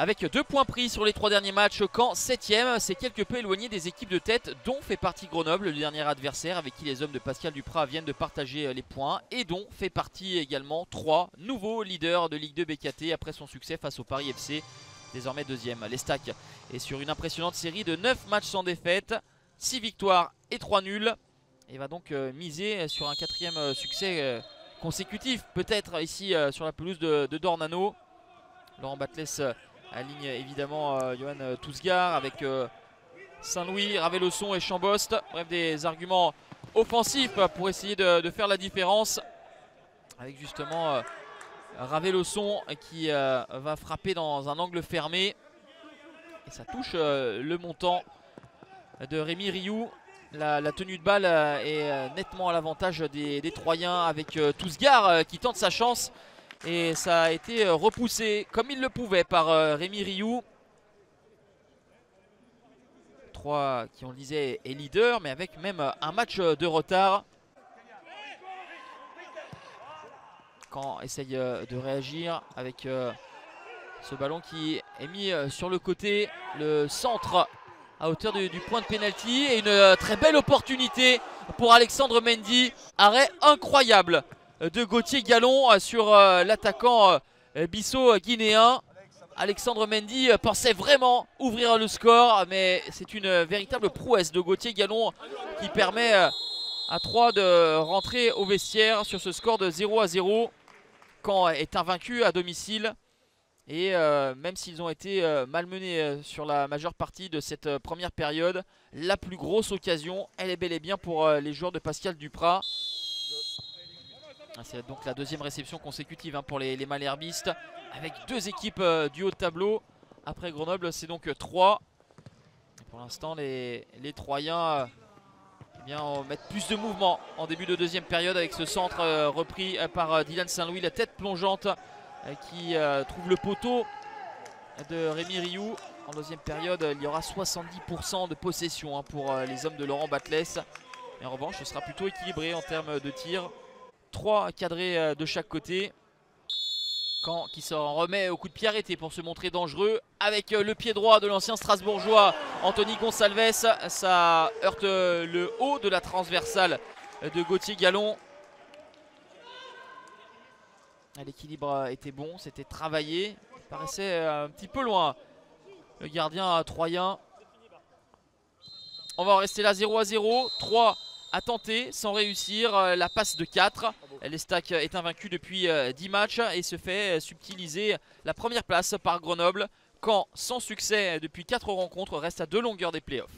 Avec 2 points pris sur les 3 derniers matchs, Caen 7ème, c'est quelque peu éloigné des équipes de tête dont fait partie Grenoble, le dernier adversaire avec qui les hommes de Pascal Duprat viennent de partager les points, et dont fait partie également 3 nouveaux leaders de Ligue 2 BKT après son succès face au Paris FC, désormais 2ème. L'Estac est sur une impressionnante série de 9 matchs sans défaite, 6 victoires et 3 nuls, et va donc miser sur un 4ème succès consécutif, peut-être ici sur la pelouse de Dornano. Laurent Batles aligne évidemment Johan Tousgar avec Saint-Louis, Raveloson et Chambost. Bref, des arguments offensifs pour essayer de faire la différence. Avec justement Raveloson qui va frapper dans un angle fermé. Et ça touche le montant de Rémi Rioux. La tenue de balle est nettement à l'avantage des Troyens avec Tousgar qui tente sa chance. Et ça a été repoussé comme il le pouvait par Rémi Rioux. 3 qui on le disait est leader, mais avec même un match de retard. Caen essaye de réagir avec ce ballon qui est mis sur le côté. Le centre à hauteur du point de pénalty. Et une très belle opportunité pour Alexandre Mendy. Arrêt incroyable de Gauthier Gallon sur l'attaquant bisso-guinéen. Alexandre Mendy pensait vraiment ouvrir le score, mais c'est une véritable prouesse de Gauthier Gallon qui permet à 3 de rentrer au vestiaire sur ce score de 0-0. Caen est invaincu à domicile et même s'ils ont été malmenés sur la majeure partie de cette première période, la plus grosse occasion, elle est bel et bien pour les joueurs de Pascal Duprat. C'est donc la 2e réception consécutive pour les malherbistes, avec 2 équipes du haut de tableau. Après Grenoble, c'est donc 3. Et pour l'instant, les Troyens mettent plus de mouvement en début de 2e période avec ce centre repris par Dylan Saint-Louis. La tête plongeante qui trouve le poteau de Rémi Rioux. En 2e période, il y aura 70% de possession pour les hommes de Laurent Batles. Mais en revanche, ce sera plutôt équilibré en termes de tir. 3 cadrés de chaque côté. Caen qui s'en remet au coup de pied arrêté pour se montrer dangereux avec le pied droit de l'ancien Strasbourgeois Anthony Gonsalves. Ça heurte le haut de la transversale de Gauthier Gallon. L'équilibre était bon, c'était travaillé. Il paraissait un petit peu loin le gardien troyen. On va en rester là 0-0. 3 à tenter sans réussir, la passe de 4. L'Estac est invaincu depuis 10 matchs et se fait subtiliser la première place par Grenoble. Caen sans succès depuis 4 rencontres reste à 2 longueurs des playoffs.